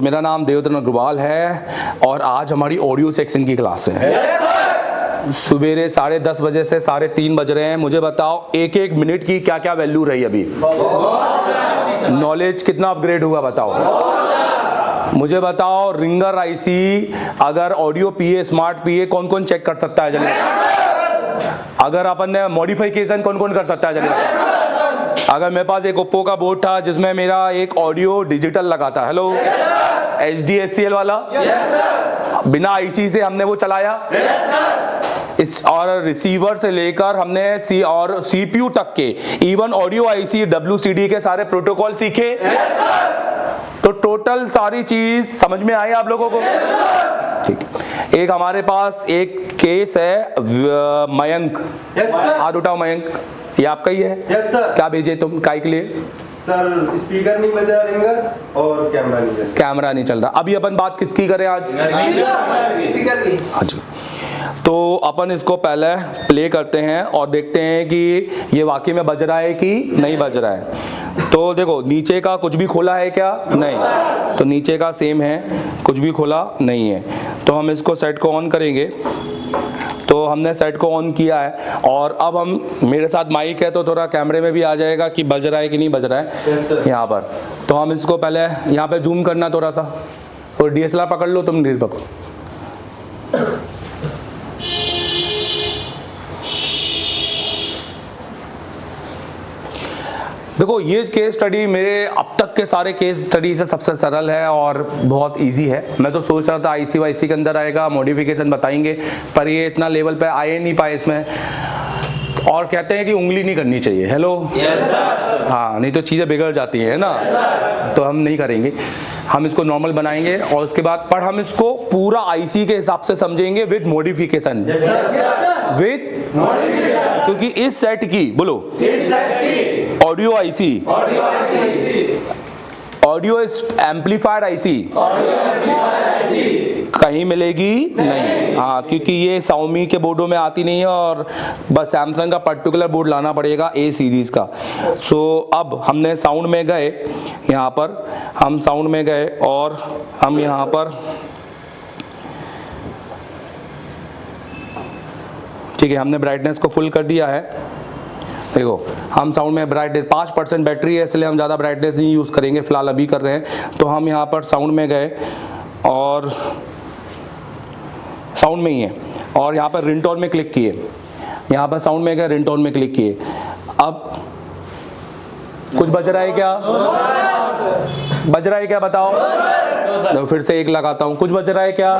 तो मेरा नाम देवदत्त अग्रवाल है और आज हमारी ऑडियो सेक्शन की क्लास है। सुबेरे 10:30 बजे से 3:30 बज रहे हैं। मुझे बताओ एक एक मिनट की क्या क्या वैल्यू रही अभी? नॉलेज कितना अपग्रेड हुआ बताओ? मुझे बताओ रिंगर आईसी अगर ऑडियो पीए स्मार्ट पीए कौन कौन चेक कर सकता है? जल्दी। अगर अपन ने मॉडिफिकेशन कौन कौन कर सकता है? जल्दी। अगर मेरे पास एक ओप्पो का बोर्ड था जिसमें मेरा एक ऑडियो डिजिटल लगा था, हेलो, HDACL वाला, बिना आईसी से हमने वो चलाया, इस और रिसीवर से लेकर हमने सीपीयू तक के इवन ऑडियो आईसी WCD के सारे प्रोटोकॉल सीखे। तो टोटल सारी चीज समझ में आई आप लोगों को? ठीक। एक हमारे पास एक केस है मयंक, हाथ उठाओ मयंक, ये आपका ही है? Yes sir. क्या भेजे तुम काय के लिए? सर स्पीकर नहीं बज रहा रिंगर और कैमरा नहीं चल रहा। अभी अपन बात किसकी करें आज? स्पीकर की। अच्छा, तो अपन इसको पहले प्ले करते हैं और देखते हैं कि ये वाकई में बज रहा है कि नहीं बज रहा है। तो देखो नीचे का कुछ भी खोला है क्या? नहीं। तो नीचे का सेम है, कुछ भी खोला नहीं है। तो हम इसको सेट को ऑन करेंगे। तो हमने सेट को ऑन किया है और अब हम, मेरे साथ माइक है तो थोड़ा कैमरे में भी आ जाएगा कि बज रहा है कि नहीं बज रहा है यहाँ पर। तो हम इसको पहले यहाँ पे जूम करना थोड़ा सा, और DSLR पकड़ लो, तुम नीर पकड़ो। देखो ये केस स्टडी मेरे अब तक के सारे केस स्टडी से सबसे सरल है और बहुत इजी है। मैं तो सोच रहा था आईसी वाईसी के अंदर आएगा, मॉडिफिकेशन बताएंगे, पर ये इतना लेवल पे आए नहीं पाए इसमें। और कहते हैं कि उंगली नहीं करनी चाहिए, हेलो, यस सर। हाँ, नहीं तो चीज़ें बिगड़ जाती हैं ना, तो हम नहीं करेंगे। हम इसको नॉर्मल बनाएंगे और उसके बाद पर हम इसको पूरा आईसी के हिसाब से समझेंगे विद मॉडिफिकेशन, विद मॉडिफिकेशन, क्योंकि इस सेट की, बोलो, इस सेट की ऑडियो आईसी, ऑडियो एम्पलीफायड आईसी कहीं मिलेगी नहीं। हाँ, क्योंकि ये Xiaomi के बोर्डों में आती नहीं है और बस सैमसंग का पर्टिकुलर बोर्ड लाना पड़ेगा A सीरीज का। सो अब हमने साउंड में गए, यहाँ पर हम साउंड में गए और हम यहाँ पर, ठीक है, हमने ब्राइटनेस को फुल कर दिया है। देखो हम साउंड में ब्राइटनेस 5% बैटरी है, इसलिए हम ज़्यादा ब्राइटनेस नहीं यूज़ करेंगे, फिलहाल अभी कर रहे हैं। तो हम यहाँ पर साउंड में गए और साउंड में ही है और यहाँ पर रिंगटोन में क्लिक किए, यहाँ पर साउंड में गए, रिंगटोन में क्लिक किए। अब कुछ बज रहा है क्या? बज रहा है क्या बताओ? तो फिर से एक लगाता हूँ, कुछ बज रहा है क्या?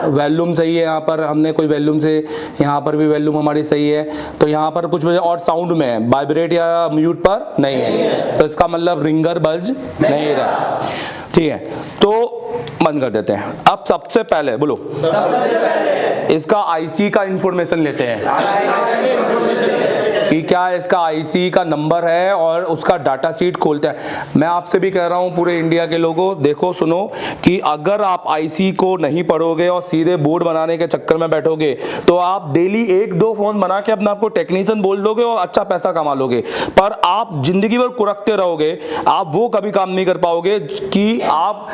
वॉल्यूम सही है, यहाँ पर हमने कोई वॉल्यूम से, यहाँ पर भी वॉल्यूम हमारी सही है। तो यहाँ पर कुछ बजे और साउंड में है, वाइब्रेट या म्यूट पर नहीं है, तो इसका मतलब रिंगर बज नहीं रहा। ठीक है, तो बंद कर देते हैं। अब सबसे पहले बोलो, सबसे पहले इसका आईसी का इंफॉर्मेशन लेते हैं कि क्या इसका आईसी का नंबर है और उसका डाटा शीट खोलते हैं। मैं आपसे भी कह रहा हूं पूरे इंडिया के लोगों, देखो सुनो, कि अगर आप आईसी को नहीं पढ़ोगे और सीधे बोर्ड बनाने के चक्कर में बैठोगे तो आप डेली 1-2 फोन बना के अपने आप को टेक्नीशियन बोल दोगे और अच्छा पैसा कमा लोगे, पर आप जिंदगी भर कुरकते रहोगे। आप वो कभी काम नहीं कर पाओगे कि आप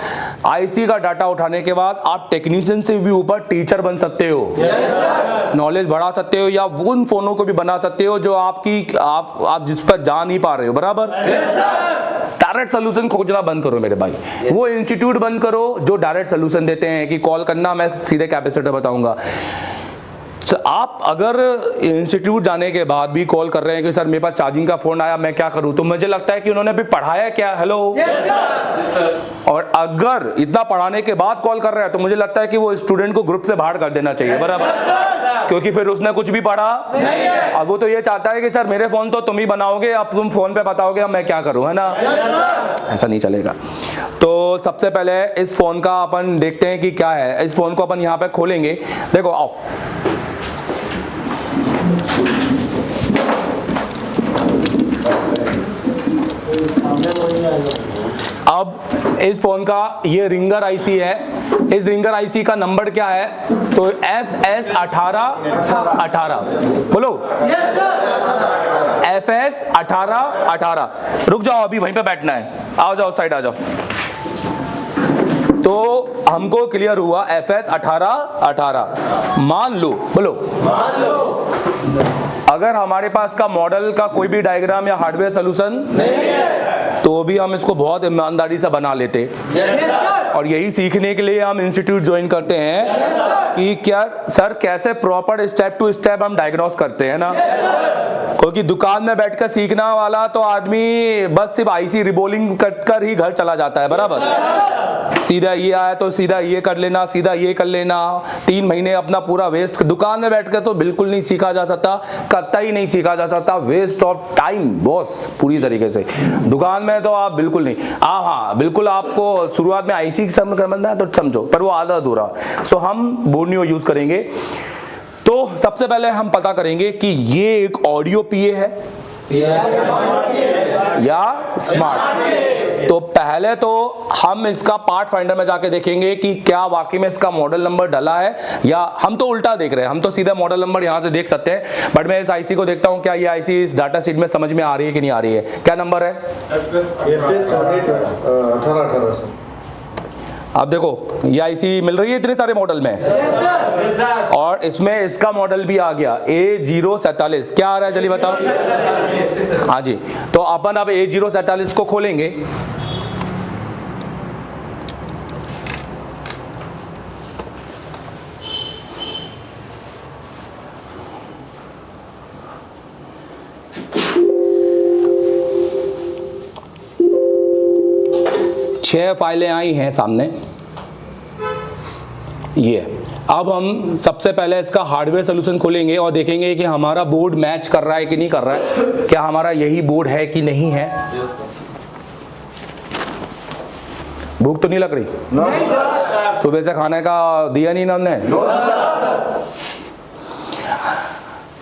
आईसी का डाटा उठाने के बाद आप टेक्नीशियन से भी ऊपर टीचर बन सकते हो, नॉलेज बढ़ा सकते हो, या उन फोनों को भी बना सकते हो जो आप जिस पर जा नहीं पा रहे हो, बराबर। डायरेक्ट सोल्यूशन खोजना बंद करो मेरे भाई, वो इंस्टीट्यूट बंद करो जो डायरेक्ट सोल्यूशन देते हैं कि कॉल करना, मैं सीधे कैपेसिटर बताऊंगा। आप अगर इंस्टीट्यूट जाने के बाद भी कॉल कर रहे हैं कि सर मेरे पास चार्जिंग का फोन आया, मैं क्या करूं, तो मुझे लगता है कि उन्होंने अभी पढ़ाया क्या? हेलो, और अगर इतना पढ़ाने के बाद कॉल कर रहे हैं तो मुझे लगता है कि वो स्टूडेंट को ग्रुप से बाहर कर देना चाहिए, बराबर, क्योंकि फिर उसने कुछ भी पढ़ा नहीं है। अब वो तो ये चाहता है कि सर मेरे फोन तो तुम ही बनाओगे, अब तुम फोन पे बताओगे, अब मैं क्या करूं, है ना? ऐसा नहीं चलेगा। तो सबसे पहले इस फोन का अपन देखते हैं कि क्या है। इस फोन को अपन यहाँ पे खोलेंगे, देखो आओ, अब इस फोन का ये रिंगर आईसी है। इस रिंगर आईसी का नंबर क्या है? तो FS1818 बोलो, FS1818। रुक जाओ, अभी वहीं पे बैठना है, आओ जाओ साइड आ जाओ। तो हमको क्लियर हुआ FS 18 मान लो, बोलो मान लो अगर हमारे पास का मॉडल का कोई भी डायग्राम या हार्डवेयर सॉल्यूशन नहीं है तो भी हम इसको बहुत ईमानदारी से बना लेते। और यही सीखने के लिए हम इंस्टीट्यूट ज्वाइन करते हैं कि क्या सर कैसे प्रॉपर स्टेप टू स्टेप हम डायग्नोस करते हैं ना। क्योंकि दुकान में बैठकर सीखना वाला तो आदमी बस सिर्फ आईसी रिबोलिंग कर ही घर चला जाता है, बराबर। सीधा ये आया तो सीधा ये कर लेना, सीधा ये कर लेना, 3 महीने अपना पूरा वेस्ट। दुकान में बैठकर तो बिल्कुल नहीं सीखा जा सकता, कतई नहीं सीखा जा सकता। वेस्ट ऑफ टाइम बॉस पूरी तरीके से। दुकान में तो आप बिल्कुल नहीं, आप हाँ बिल्कुल आपको शुरुआत में आईसी समझना है तो समझो, पर वो आधा अधूरा। सो हम बोर्नियो यूज करेंगे। तो सबसे पहले हम पता करेंगे कि ये एक ऑडियो पीए है या स्मार्ट। तो पहले तो हम इसका पार्ट फाइंडर में जाके देखेंगे कि क्या वाकई में इसका मॉडल नंबर डला है, या हम तो उल्टा देख रहे हैं। हम तो सीधा मॉडल नंबर यहां से देख सकते हैं, बट मैं इस आईसी को देखता हूं क्या ये आईसी इस डाटा शीट में समझ में आ रही है कि नहीं आ रही है। क्या नंबर है? अब देखो ये आईसी मिल रही है इतने सारे मॉडल में, और इसमें इसका मॉडल भी आ गया A047। क्या आ रहा है चलिए बताओ। हाँ जी, तो अपन अब A047 को खोलेंगे। छह फाइलें आई हैं सामने। ये अब हम सबसे पहले इसका हार्डवेयर सॉल्यूशन खोलेंगे और देखेंगे कि हमारा बोर्ड मैच कर रहा है कि नहीं कर रहा है, क्या हमारा यही बोर्ड है कि नहीं है। भूख तो नहीं लग रही? नहीं सर। सुबह से खाने का दिया नहीं ना हमने?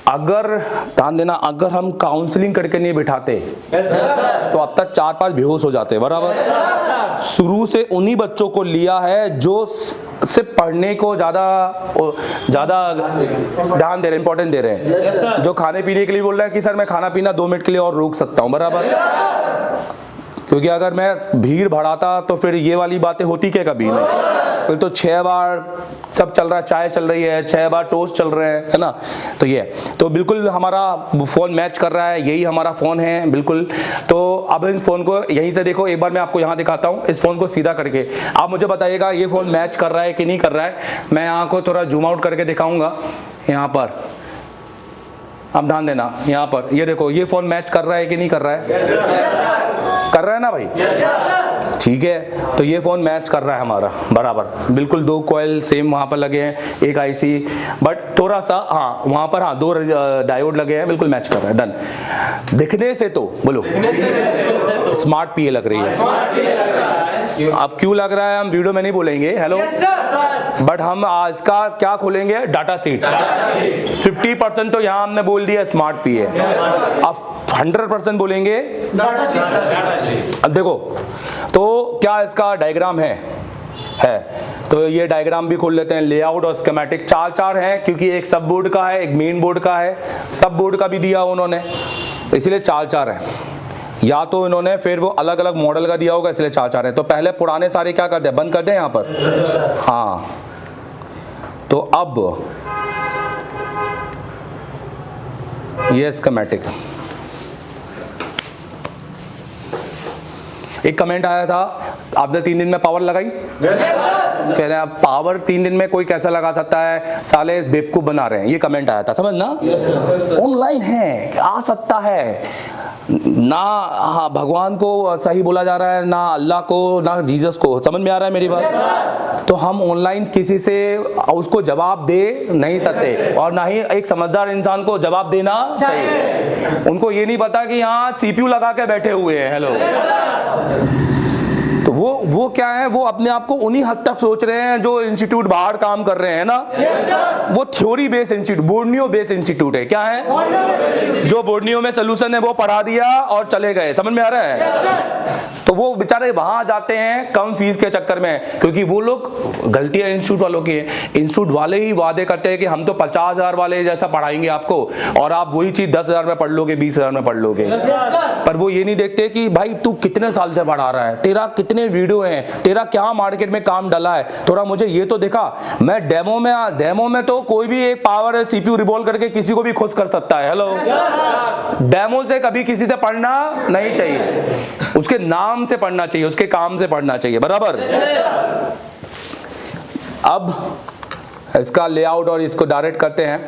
अगर ध्यान देना, अगर हम काउंसलिंग करके नहीं बिठाते तो अब तक 4-5 बेहोश हो जाते, बराबर। शुरू से उन्हीं बच्चों को लिया है जो सिर्फ पढ़ने को ज्यादा ध्यान दे रहे, इंपॉर्टेंट दे रहे हैं। जो खाने पीने के लिए बोल रहा है कि सर मैं खाना पीना 2 मिनट के लिए और रोक सकता हूं, बराबर। क्योंकि अगर मैं भीड़ बढ़ाता तो फिर ये वाली बातें होती क्या कभी नहीं। फिर तो 6 बार सब चल रहा है, चाय चल रही है, 6 बार टोस्ट चल रहे हैं, है ना। तो ये तो बिल्कुल हमारा फोन मैच कर रहा है, यही हमारा फोन है बिल्कुल। तो अब इस फोन को यहीं से देखो, एक बार मैं आपको यहाँ दिखाता हूँ। इस फोन को सीधा करके आप मुझे बताइएगा ये फोन मैच कर रहा है कि नहीं कर रहा है। मैं यहाँ को थोड़ा जूम आउट करके दिखाऊंगा। यहाँ पर अब ध्यान देना, यहाँ पर ये देखो, ये फोन मैच कर रहा है कि नहीं कर रहा है? कर रहा है ना भाई? ठीक है, तो ये फोन मैच कर रहा है हमारा बराबर। बिल्कुल 2 कॉइल सेम वहां पर लगे हैं, एक आईसी, बट थोड़ा सा हाँ वहां पर हाँ 2 डायोड लगे हैं, बिल्कुल मैच कर रहा है। डन। दिखने से तो बोलो स्मार्ट पीए लग रही है। अब क्यों लग रहा है हम वीडियो में नहीं बोलेंगे, हेलो, बट हम आज का क्या खोलेंगे, डाटा सीट। 50% तो यहाँ हमने बोल दिया स्मार्ट पीए, अब 100% बोलेंगे अब देखो तो क्या इसका डायग्राम है। तो ये डायग्राम भी खोल लेते हैं। लेआउट और स्कीमेटिक 4 हैं, क्योंकि एक सब बोर्ड का है, एक मेन बोर्ड का है, सब बोर्ड का भी दिया उन्होंने, इसलिए 4 हैं। या तो इन्होंने फिर वो अलग अलग मॉडल का दिया होगा, इसलिए 4 हैं। तो पहले पुराने सारे क्या करते हैं, बंद कर दें यहाँ पर। हाँ, तो अब ये स्कीमेटिक। एक कमेंट आया था, आपने 3 दिन में पावर लगाई? कह रहे हैं पावर 3 दिन में कोई कैसा लगा सकता है, साले बेवकूफ बना रहे हैं, ये कमेंट आया था, समझना। ऑनलाइन है, आ सकता है ना। हाँ, भगवान को सही बोला जा रहा है ना, अल्लाह को ना, जीसस को। समझ में आ रहा है मेरी बात? तो हम ऑनलाइन किसी से उसको जवाब दे नहीं सकते, और ना ही एक समझदार इंसान को जवाब देना चाहिए। उनको ये नहीं पता कि यहाँ सीपीयू लगा के बैठे हुए हैं, हेलो। तो वो क्या है, वो अपने आप को उन्हीं हद तक सोच रहे हैं जो इंस्टीट्यूट बाहर काम कर रहे हैं ना। वो theory based institute, Borneo based institute है। क्या है? जो बोर्नियो में सोल्यूशन है वो पढ़ा दिया और चले गए, समझ में आ रहा है? तो वो बेचारे वहां जाते हैं कम फीस के चक्कर में, क्योंकि वो लोग गलतियां इंस्टीट्यूट वालों की है। इंस्टीट्यूट वाले ही वादे करते हैं कि हम तो 50,000 वाले जैसा पढ़ाएंगे आपको, और आप वही चीज 10,000 में पढ़ लोगे, 20,000 में पढ़ लोगे। पर वो ये नहीं देखते कि भाई तू कितने साल से पढ़ा रहा है, तेरा कितने वीडियो हैं, तेरा क्या मार्केट में काम डला है, थोड़ा मुझे ये तो दिखा। मैं डेमो में तो कोई भी एक पावर CPU रिवॉल्व करके किसी को भी खुश कर सकता है। हेलो, डेमो से कभी किसी से पढ़ना नहीं चाहिए, उसके नाम से पढ़ना चाहिए, उसके काम से पढ़ना चाहिए, बराबर। अब इसका लेआउट और इसको डायरेक्ट करते हैं।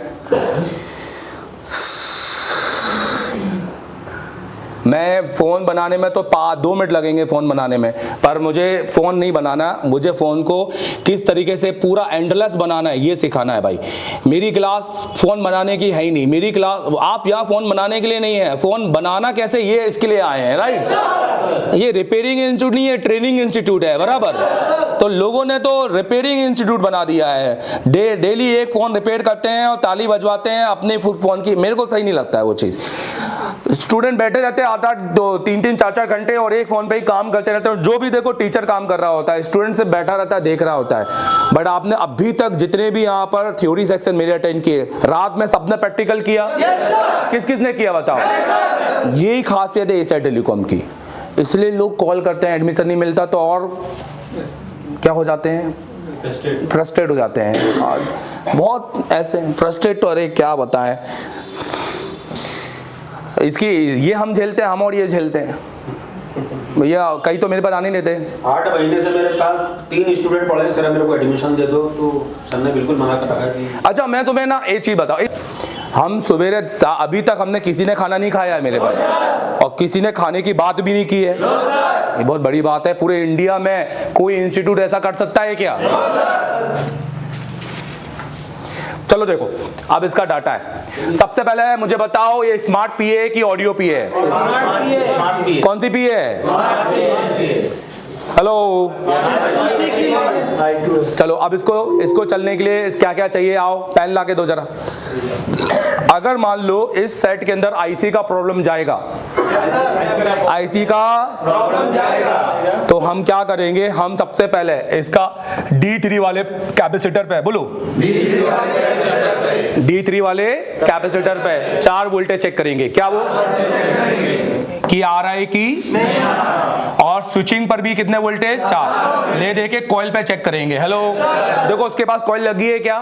मैं फ़ोन बनाने में तो 2 मिनट लगेंगे फ़ोन बनाने में, पर मुझे फ़ोन नहीं बनाना, मुझे फ़ोन को किस तरीके से पूरा एंडलेस बनाना है ये सिखाना है भाई। मेरी क्लास फ़ोन बनाने की है ही नहीं, मेरी क्लास आप यहाँ फ़ोन बनाने के लिए नहीं है, फ़ोन बनाना कैसे ये इसके लिए आए हैं, राइट। ये रिपेयरिंग इंस्टीट्यूट नहीं है, ट्रेनिंग इंस्टीट्यूट है, बराबर। तो लोगों ने तो रिपेयरिंग इंस्टीट्यूट बना दिया है, डेली एक फ़ोन रिपेयर करते हैं और ताली बजवाते हैं अपने फ़ोन की। मेरे को सही नहीं लगता है वो चीज़। स्टूडेंट बैठे रहते हैं 8-8, 3-3, 4-4 घंटे और एक फोन पे ही काम करते रहते हैं। जो भी देखो टीचर काम कर रहा होता है, स्टूडेंट से बैठा रहता है, देख रहा होता है। बट आपने अभी तक जितने भी यहाँ पर थ्योरी सेक्शन मेरे अटेंड किए, रात में सबने प्रैक्टिकल किया? किस किस ने किया बताओ? यही खासियत है एशिया टेलीकॉम की, इसलिए लोग कॉल करते हैं, एडमिशन नहीं मिलता तो और क्या हो जाते हैं, फ्रस्ट्रेट हो जाते हैं। और बहुत ऐसे फ्रस्ट्रेट तो अरे क्या बताएं, इसकी ये हम झेलते हैं, हम और ये झेलते हैं भैया। कई तो मेरे पास आने नहीं देते। 8 महीने से मेरे पास 3 स्टूडेंट पढ़े, सर मेरे को एडमिशन दे दो, तो सर ने बिल्कुल मना कर रखा कि अच्छा। मैं तुम्हें ना एक चीज बताओ, हम सवेरे अभी तक हमने किसी ने खाना नहीं खाया है मेरे पास, और किसी ने खाने की बात भी नहीं की है। ये बहुत बड़ी बात है। पूरे इंडिया में कोई इंस्टीट्यूट ऐसा कर सकता है क्या? चलो देखो, अब इसका डाटा है। सबसे पहले मुझे बताओ ये स्मार्ट पीए है कि ऑडियो पीए है? कौन सी पीए है? हेलो, चलो अब इसको चलने के लिए क्या क्या चाहिए, आओ पेन ला के दो जरा। अगर मान लो इस सेट के अंदर आईसी का प्रॉब्लम जाएगा, आईसी का प्रॉब्लम जाएगा, तो हम क्या करेंगे, हम सबसे पहले इसका D3 वाले कैपेसिटर पे, बोलो D3 वाले कैपेसिटर पे 4 वोल्टेज चेक करेंगे। क्या वो कि आ रहा है कि नहीं आ रहा, और स्विचिंग पर भी कितने वोल्टेज, 4 ले दे के कॉइल पे चेक करेंगे। हेलो, देखो उसके पास कॉइल लगी है क्या?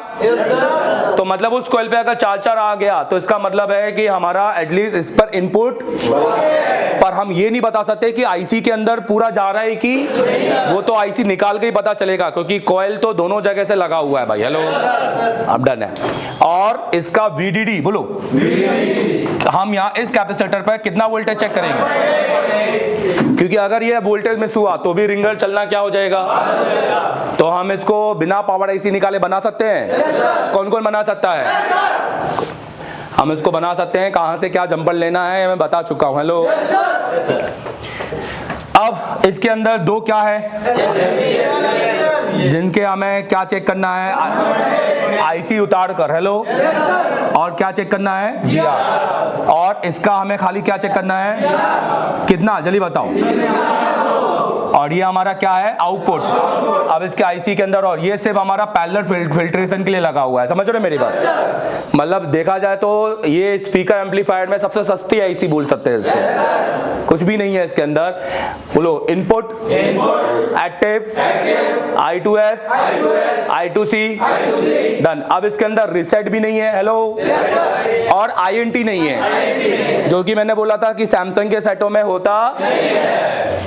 तो मतलब उस कॉइल पे अगर 4-4 आ गया तो इसका मतलब है कि हमारा एटलीस्ट इस पर इनपुट, पर हम ये नहीं बता सकते कि आईसी के अंदर पूरा जा रहा है कि वो तो आईसी निकाल के ही पता चलेगा, क्योंकि कॉइल तो दोनों जगह से लगा हुआ है भाई। हेलो, अब डन है। और इसका VDD, बोलो हम यहाँ इस कैपेसिटर पर कितना वोल्टेज चेक करेंगे, क्योंकि अगर ये वोल्टेज मिस हुआ तो भी रिंगर चलना क्या हो जाएगा, तो हम इसको बिना पावर आईसी निकाले बना सकते हैं। कौन कौन बना सकता है? हम इसको बना सकते हैं। कहां से क्या जंपर लेना है मैं बता चुका हूं। हेलो, अब इसके अंदर 2 क्या है जिनके हमें क्या चेक करना है, आईसी उतार कर। हेलो, और क्या चेक करना है, GR। और इसका हमें खाली क्या चेक करना है, कितना, जल्दी बताओ। और ये हमारा क्या है, आउटपुट। अब इसके आईसी के अंदर, और ये सिर्फ हमारा पैरेलल फिल्ट्रेशन के लिए लगा हुआ है। समझ रहे हो मेरी बात? मतलब देखा जाए तो ये स्पीकर एम्पलीफायर में सबसे सस्ती आईसी बोल सकते हैं इसको, कुछ भी नहीं है इसके अंदर। बोलो input, active, I2S, I2C, done. अब इसके अंदर रिसेट भी नहीं है, हेलो, और INT नहीं है, जो कि मैंने बोला था कि सैमसंग के सेटों में होता नहीं है।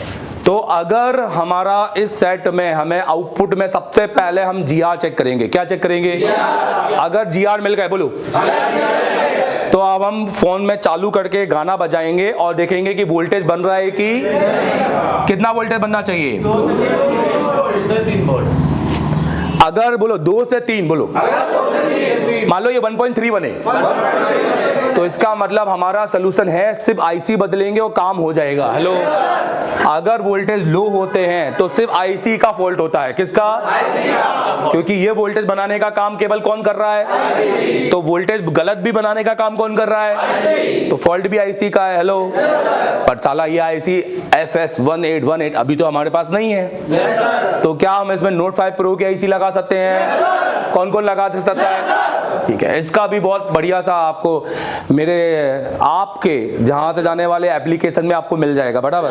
तो अगर हमारा इस सेट में हमें आउटपुट में सबसे पहले हम GR चेक करेंगे। क्या चेक करेंगे? अगर GR मिल गए, बोलो, तो अब हम फोन में चालू करके गाना बजाएंगे और देखेंगे कि वोल्टेज बन रहा है कि कितना वोल्टेज बनना चाहिए। 2 से 3 वोल्ट। अगर बोलो 2 से 3, बोलो मान लो ये 1.3 बने तो तो इसका मतलब हमारा सोल्यूशन है सिर्फ आईसी बदलेंगे और काम हो जाएगा। हेलो, अगर वोल्टेज लो होते हैं तो सिर्फ आईसी का फॉल्ट होता है। किसका? आईसी का। क्योंकि ये वोल्टेज बनाने का काम केवल कौन कर रहा है? आईसी। तो वोल्टेज गलत भी बनाने का काम कौन कर रहा है? आईसी। तो फॉल्ट भी आईसी का है। हेलो, पर साला ये आईसी FS1818 अभी तो हमारे पास नहीं है। तो क्या हम इसमें नोट 5 प्रो की आईसी लगा सकते हैं? कौन कौन लगा सकता है? ठीक है, इसका भी बहुत बढ़िया सा आपको मेरे आपके जहां से जाने वाले एप्लीकेशन में आपको मिल जाएगा। बराबर,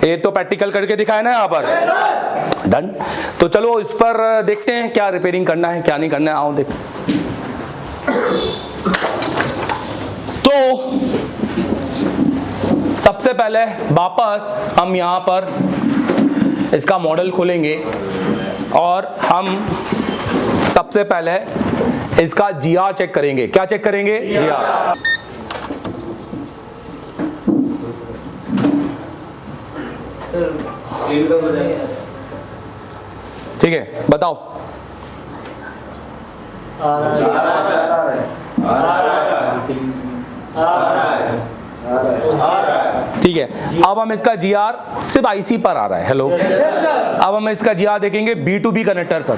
ये तो प्रैक्टिकल करके दिखाया ना यहाँ पर। डन। तो चलो इस पर देखते हैं क्या रिपेयरिंग करना है क्या नहीं करना है। आओ देख। तो सबसे पहले वापस हम यहाँ पर इसका मॉडल खोलेंगे और हम सबसे पहले इसका GR चेक करेंगे। क्या चेक करेंगे? GR। ठीक है, बताओ। ठीक है, अब हम इसका GR सिर्फ आईसी पर आ रहा है। हेलो, अब हम इसका GR देखेंगे B2B कनेक्टर पर,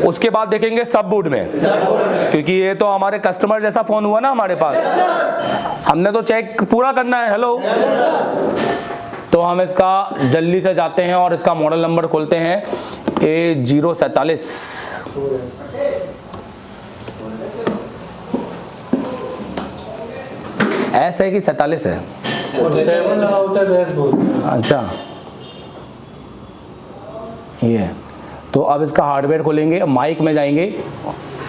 उसके बाद देखेंगे सब बोर्ड में, क्योंकि ये तो हमारे कस्टमर जैसा फोन हुआ ना हमारे पास, हमने तो चेक पूरा करना है। हेलो, तो हम इसका जल्दी से जाते हैं और इसका मॉडल नंबर खोलते हैं A047। ऐसा है कि 47 है? 7 लगा होता है तो ऐसे बोलते। अच्छा, ये तो अब इसका हार्डवेयर खोलेंगे, माइक में जाएंगे,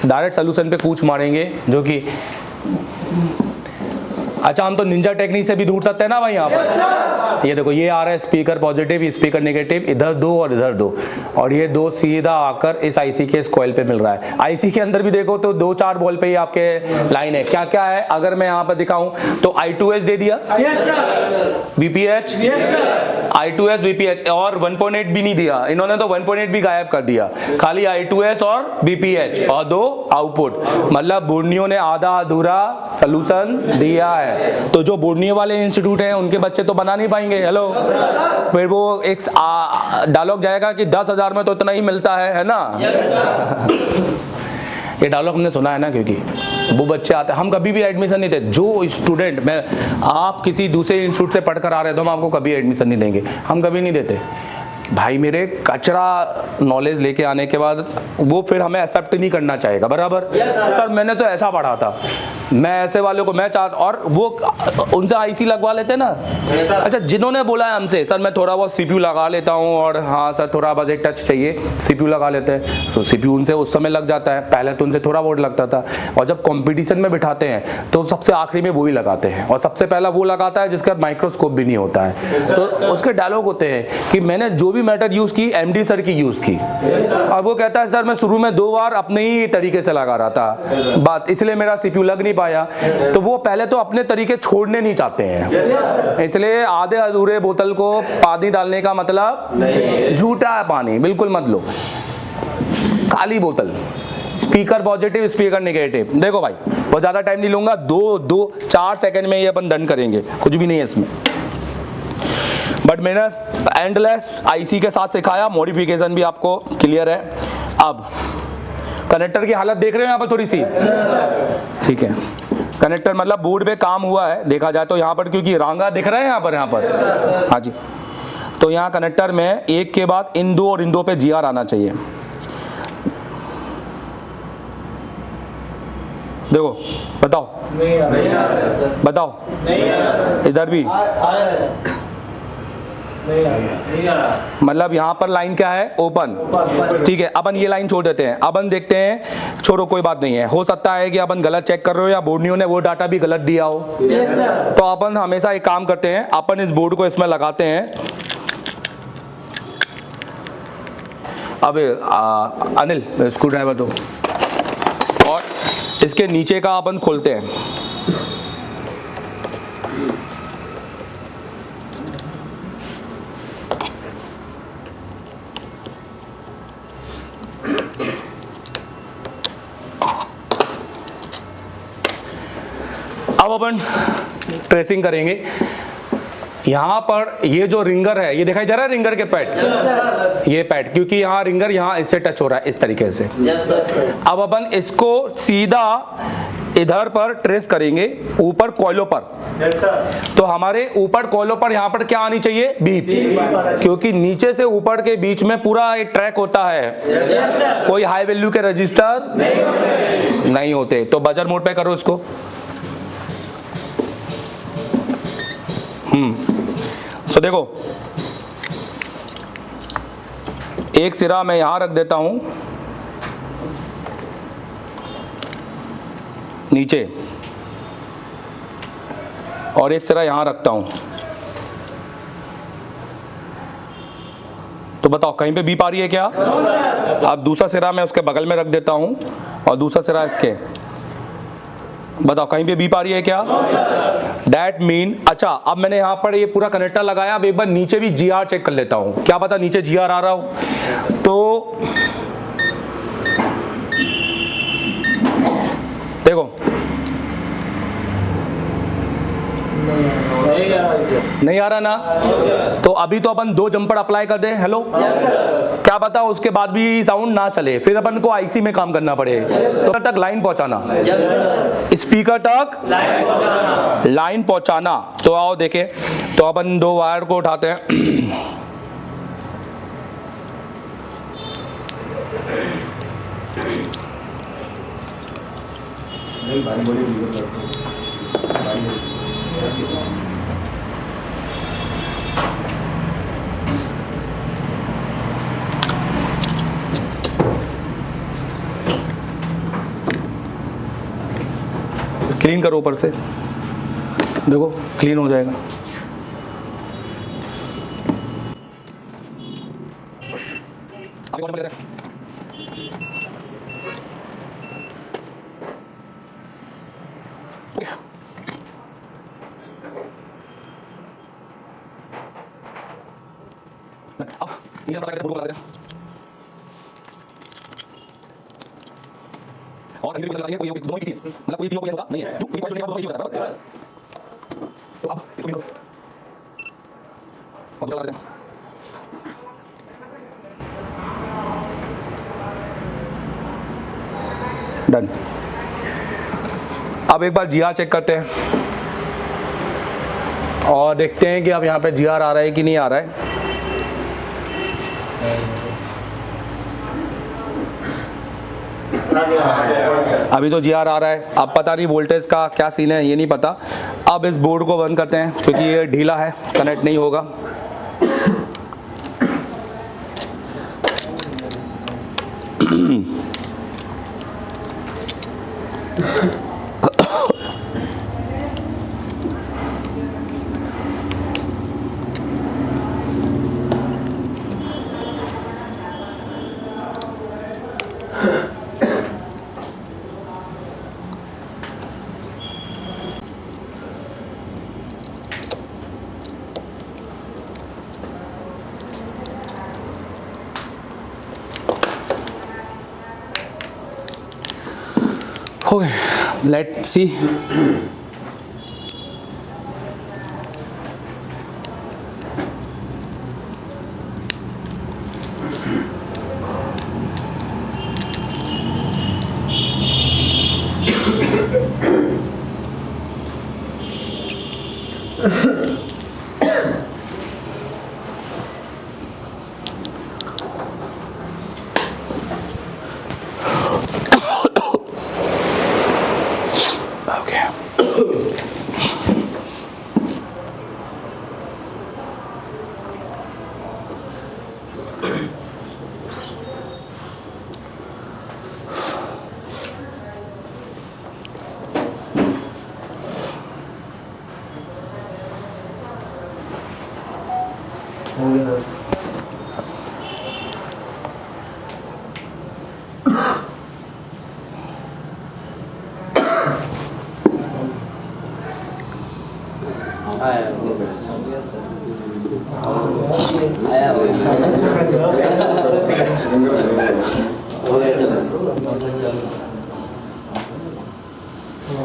डायरेक्ट सोल्यूशन पे कूच मारेंगे, जो कि अच्छा हम तो निंजा टेक्निक से भी ढूंढ सकते हैं ना भाई। यहाँ पर ये देखो, ये आ रहा है स्पीकर पॉजिटिव, स्पीकर नेगेटिव, इधर दो और इधर दो, और ये दो सीधा आकर इस आईसी के इस कॉइल पे मिल रहा है। आईसी के अंदर भी देखो तो 2-4 बॉल पे ही आपके लाइन है। क्या क्या है अगर मैं यहाँ पर दिखाऊं तो I2S दे दिया, VPH, I2S VPH, और 1.8 भी नहीं दिया इन्होंने, तो 1.8 भी गायब कर दिया, खाली I2S और VPH और 2 आउटपुट। मतलब बोर्नियो ने आधा अधूरा सोल्यूशन दिया है। तो जो बोर्नियो वाले इंस्टीट्यूट हैं उनके बच्चे तो बना नहीं पाएंगे। हेलो, फिर वो एक डायलॉग जाएगा कि 10,000 में तो इतना ही मिलता है ना। ये डायलॉग हमने सुना है ना, क्योंकि वो बच्चे आते हैं, हम कभी भी एडमिशन नहीं देते। जो स्टूडेंट में आप किसी दूसरे इंस्टीट्यूट से पढ़कर आ रहे हो तो हम आपको कभी एडमिशन नहीं देंगे, हम कभी नहीं देते भाई। मेरे कचरा नॉलेज लेके आने के बाद वो फिर हमें एक्सेप्ट नहीं करना चाहेगा। बराबर सर, मैंने तो ऐसा पढ़ा था, मैं ऐसे वालों को मैं चाहता, और वो उनसे आईसी लगवा लेते ना। अच्छा, जिन्होंने बोला है हमसे सर मैं थोड़ा बहुत सीपीयू लगा लेता हूँ, और हाँ सर थोड़ा बस एक टच चाहिए, सीपीयू लगा लेते हैं, तो सीपीयू उनसे उस समय लग जाता है, पहले तो उनसे थोड़ा बहुत लगता था, और जब कंपटीशन में बिठाते हैं तो सबसे आखिरी में वही लगाते हैं, और सबसे पहला वो लगाता है जिसका माइक्रोस्कोप भी नहीं होता है। तो उसके डायलॉग होते हैं कि मैंने जो भी मेथड यूज की MD सर की यूज की, और वो कहता है सर मैं शुरू में 2 बार अपने ही तरीके से लगा रहा था बात, इसलिए मेरा सीपीयू लग नहीं पाया। तो वो पहले तो अपने तरीके छोड़ने नहीं चाहते हैं, इसलिए आधे अधूरे बोतल को पानी डालने का मतलब झूठा है पानी, बिल्कुल मत लो। खाली बोतल, स्पीकर पॉजिटिव, स्पीकर नेगेटिव। देखो भाई, बहुत ज्यादा टाइम नहीं लूंगा, 2-4 सेकंड में ये अपन डन करेंगे, कुछ भी नहीं है इसमें। बट मैंने एंडलेस आईसी के साथ सिखाया, मॉडिफिकेशन भी आपको क्लियर है। अब कनेक्टर की हालत देख रहे हो यहाँ पर थोड़ी सी, ठीक है। कनेक्टर मतलब बोर्ड पे काम हुआ है देखा जाए तो, यहाँ पर क्योंकि रांगा दिख रहा है यहाँ पर, हाँ जी। तो यहाँ कनेक्टर में एक के बाद इन दो और इन दो पे GR आना चाहिए। देखो बताओ, नहीं आ रहा, बताओ, इधर भी नहीं आ रहा। मतलब यहाँ पर लाइन क्या है? ओपन। ठीक है, अपन ये लाइन छोड़ देते हैं, अपन देखते हैं, छोड़ो कोई बात नहीं है। हो सकता है कि अपन गलत चेक कर रहे हो या बोर्नियो ने वो डाटा भी गलत दिया हो। तो अपन हमेशा एक काम करते हैं, अपन इस बोर्ड को इसमें लगाते हैं। अब अनिल स्क्रू ड्राइवर दो, और इसके नीचे का अपन खोलते हैं। अब अपन ट्रेसिंग करेंगे। यहाँ पर ये जो रिंगर है, ये दिखाई दे रहा है रिंगर के पैड, ये पैड, क्योंकि यहाँ रिंगर यहाँ इससे टच हो रहा है इस तरीके से। अब अपन इसको सीधा इधर पर ट्रेस करेंगे, ऊपर कॉइलों पर। तो हमारे ऊपर कॉइलों पर यहाँ पर क्या आनी चाहिए? बीप, क्योंकि नीचे से ऊपर के बीच में पूरा एक ट्रैक होता है। कोई हाई वैल्यू के रजिस्टर नहीं होते। तो बजर मोड पे करो इसको। तो देखो, एक सिरा मैं यहां रख देता हूं नीचे, और एक सिरा यहां रखता हूं। तो बताओ कहीं पे बीप आ रही है क्या? अब दूसरा सिरा मैं उसके बगल में रख देता हूं और दूसरा सिरा इसके, बताओ कहीं पे बीप आ रही है क्या? That mean, अच्छा अब मैंने यहाँ पर ये पूरा कनेक्टर लगाया। अब एक बार नीचे भी GR चेक कर लेता हूँ, क्या पता नीचे GR आ रहा हो। तो देखो नहीं आ रहा ना, तो अभी तो अपन 2 जंपर अप्लाई कर दे। हेलो, क्या पता उसके बाद भी साउंड ना चले, फिर अपन को आईसी में काम करना पड़े। तो तक लाइन पहुंचाना, स्पीकर तक लाइन पहुंचाना। तो आओ देखे, तो अपन 2 वायर को उठाते हैं। क्लीन करो ऊपर से, देखो क्लीन हो जाएगा। और अगली लगा कोई दोनों की मतलब कोई भी कोई होगा नहीं है, जो कोई पॉइंट नहीं होगा दोनों ही होगा बराबर। तो अब इसको भी अब चला देते हैं। डन। अब एक बार GR चेक करते हैं और देखते हैं कि अब यहाँ पे GR आ रहा है कि नहीं आ रहा है। अभी तो GR आ रहा है। अब पता नहीं वोल्टेज का क्या सीन है, ये नहीं पता। अब इस बोर्ड को बंद करते हैं क्योंकि ये ढीला है, कनेक्ट नहीं होगा। Okay, let's see.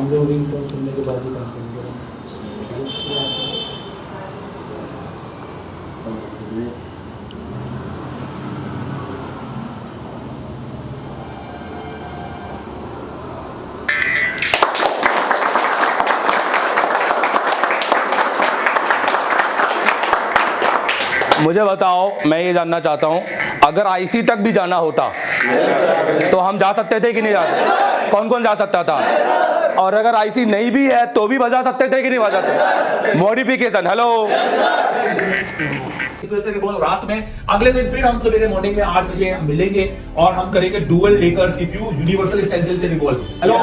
हम लोग रिंगटोन सुनने के बाद ही काम करेंगे। मुझे बताओ, मैं ये जानना चाहता हूं, अगर आईसी तक भी जाना होता तो हम जा सकते थे कि नहीं जाते? कौन कौन जा सकता था? और अगर आईसी नहीं भी है तो भी बजा सकते थे कि नहीं बजा सकते? मॉडिफिकेशन। हेलो, इस वजह से बोल रात में अगले दिन फिर हम सवेरे मॉर्निंग में 8 बजे हम मिलेंगे और हम करेंगे डुअल लेकर सीपीयू यूनिवर्सल स्टेंसिल से रिवॉल्व। हेलो,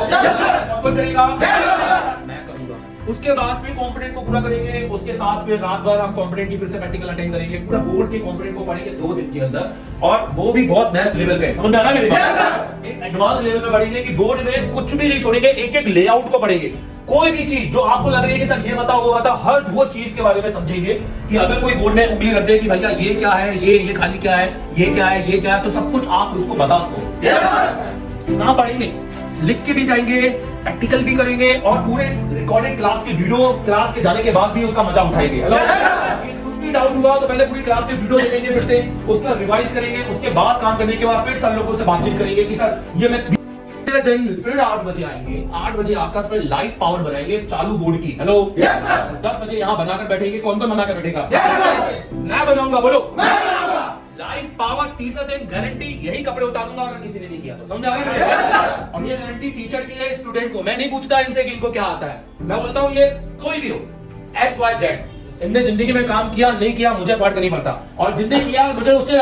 कौन करेगा? मैं करूंगा। उसके बाद फिर कंपोनेंट को पूरा करेंगे, उसके साथ फिर रात भर हम कंपोनेंट की फिर से प्रैक्टिकल अटेंड करेंगे, पूरा बोर्ड के कंपोनेंट को पढ़ेंगे 2 दिन के अंदर, और वो भी बहुत नेक्स्ट लेवल पे। समझ में आ रहा है मेरी बात? एक एडवांस लेवल पे पढ़ेंगे कि बोर्ड में कुछ भी नहीं छोड़ेंगे, एक एक लेआउट को पढ़ेंगे। कोई भी चीज जो आपको लग रही है कि सर ये बताओ वो बताओ, हर वो चीज के बारे में समझेंगे कि अगर कोई बोर्ड में उंगली रख दे कि भैया ये क्या है, ये खाली क्या है, ये क्या है, ये क्या है, तो सब कुछ आप उसको बता सको। ना पढ़ेंगे, लिख के भी जाएंगे, प्रैक्टिकल भी करेंगे, और पूरे रिकॉर्डेड क्लास के वीडियो क्लास के जाने के बाद भी उसका मजा उठाएंगे। हेलो, कुछ भी डाउट हुआ तो पहले पूरी क्लास के वीडियो देखेंगे, फिर से उसका रिवाइज करेंगे, उसके बाद काम करने के बाद फिर सब लोगों से बातचीत करेंगे कि सर ये मैं दिन फिर 8 बजे आएंगे, 8 बजे आकर फिर लाइव पावर बनाएंगे चालू बोर्ड की। हेलो, 10 बजे यहाँ बनाकर बैठेंगे। कौन कौन बनाकर बैठेगा? मैं बनाऊंगा, बोलो। लाइव पावर तीसरे दिन गारंटी, यही कपड़े उतारूंगा अगर किसी ने नहीं किया तो। समझ आ गया? और ये गारंटी टीचर की है स्टूडेंट को। मैं नहीं पूछता इनसे कि इनको क्या आता है, मैं बोलता हूँ ये कोई भी हो, XYZ, इनने जिंदगी में काम किया नहीं किया मुझे फर्क नहीं पड़ता, और जिनने किया मुझे उससे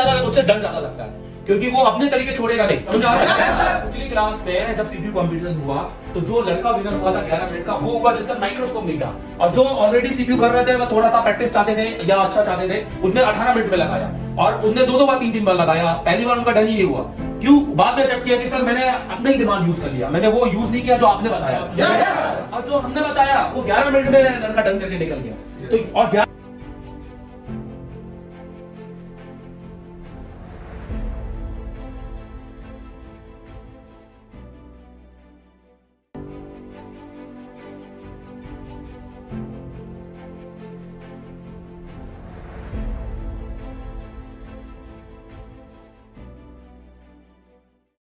डर ज्यादा लगता है, क्योंकि वो अपने तरीके छोड़ेगा नहीं। समझ आ रहा है? पिछली क्लास में जब सीपीयू कंपटीशन हुआ तो जो लड़का विनर हुआ था 11 मिनट का, वो हुआ जिसका माइक्रोस्कोप नहीं था, और जो ऑलरेडी सीपीयू कर रहे थे वो थोड़ा सा प्रैक्टिस चाहते थे या अच्छा चाहते थे, उसने 18 मिनट में लगाया, और उसने 2 बार 3 बार लगाया। पहली बार उनका डर ही हुआ, क्यों? बाद में एक्सेप्ट किया कि सर मैंने अपना ही दिमाग यूज कर लिया, मैंने वो यूज नहीं किया जो आपने बताया, और जो हमने बताया वो 11 मिनट में लड़का डन करके निकल गया। तो और